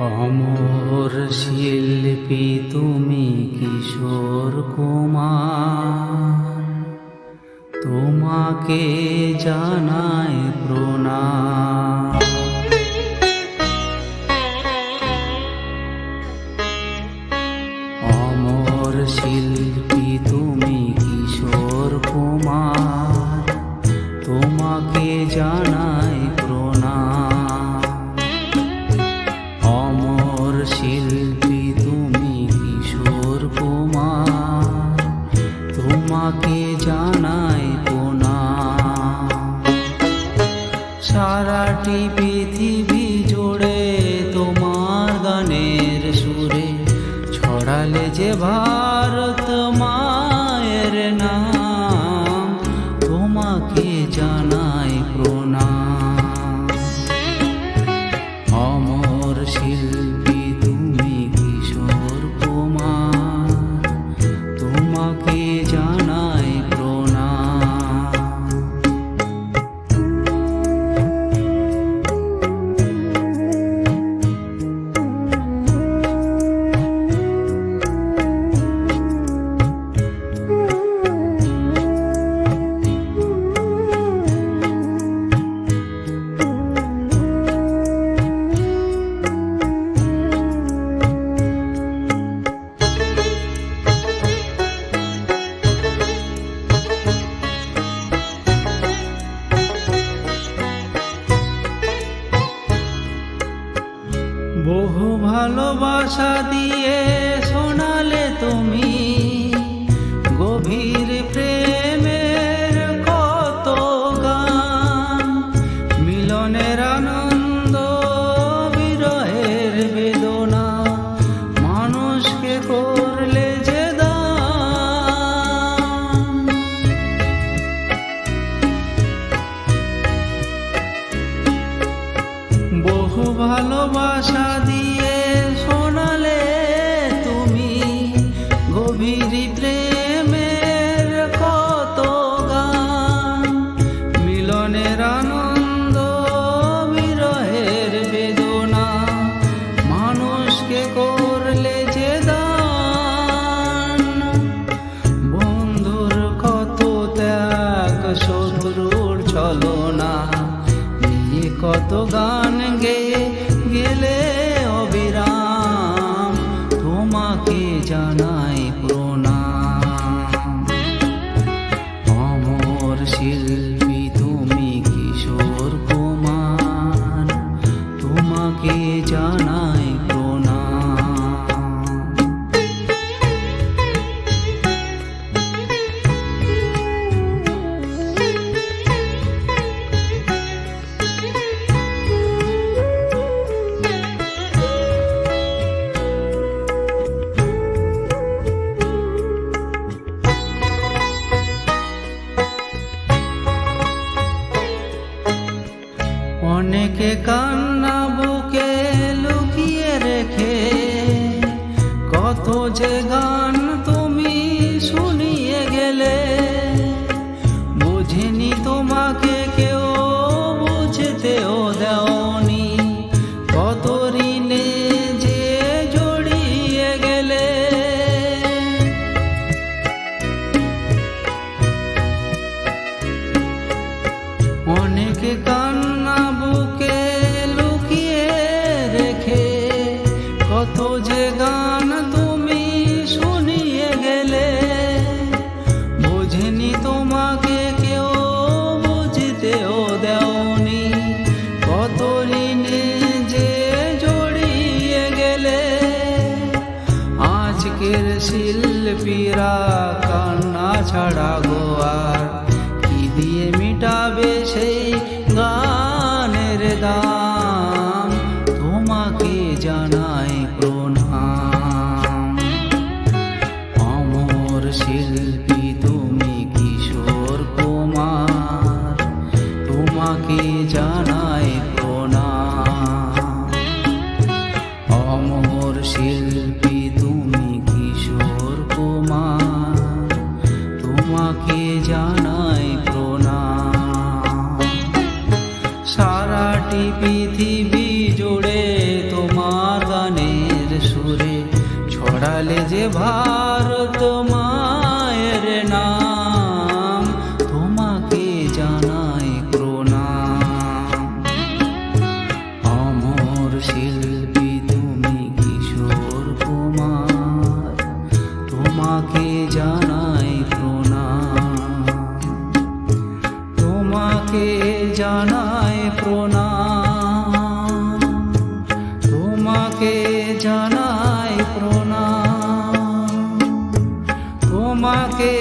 অমর শিল্পী তুমি কিশোর কুমার, তোমাকে জানাই প্রণাম। অমর শিল্পী তুমি কিশোর কুমার, তোমাকে জানাই প্রণাম। অমর শিল্পী তুমি কিশোর কুমার, তোমাকে জানাই প্রণাম। সারাটি পৃথিবী জুড়ে তোমার গানের সুরে ছড়ালে যে ভারত মায়ের নাম, তোমাকে জানাই প্রণাম। অমর শিল্পী তুমি কিশোর কুমার, তোমাকে জানাই প্রণাম। বহু ভালোবাসা দিয়ে শোনালে তুমি গভীর প্রেমের কত গান। মিলনের আনন্দ, বিরহের বেদনা, মানুষকে করলে যে দান। বহু ভালোবাসা দিয়ে শোনালে তুমি গভীর প্রেমের কত গান। মিলনের আনন্দ, বিরহের বেদনা, মানুষকে করলে যে দান। বন্ধুর কত ত্যাগ, শত্রুর ছলনা, কত গান গেয়ে গেলে অবিরাম, তোমাকে জানাই প্রণাম। অমর শিল্পী তুমি কিশোর কুমার, তোমাকে জানাই প্রণাম। অনেকে কান্না বুকে লুকিয়ে রেখে কত যে গান তুমি শুনিয়ে গেলে। বুঝিনি তোমাকে কেউ, বুঝতেও দেওনি, কত ঋণে যে জড়িয়ে গেলে। অনেকে কান্না বুকে লুকিয়ে রেখে কত যে গান তুমি শুনিয়ে গেলে। বুঝিনি তোমাকে কেউ, বুঝতেও দেওনি, কত ঋণে যে জড়িয়ে গেলে। আজকের শিল্পীরা কান্না ছাড়া গো আর কি দিয়ে মিটাবে সেই গানের দাম, তোমাকে জানাই প্রণাম। অমর শিল্পী তুমি কিশোর কুমার, তোমাকে জানাই প্রণাম। অমর শিল্পী তুমি কিশোর কুমার, তোমাকে জানাই প্রণাম। সারাটি পৃথিবী জুড়ে তোমার ভারত মায়ের নাম, তোমাকে জানাই প্রণাম। অমর শিল্পী তুমি কিশোর কুমার, তোমাকে জানাই প্রণাম, তোমাকে জানাই প্রণাম, তোমাকে জানাই প্রণাম, তোমাকে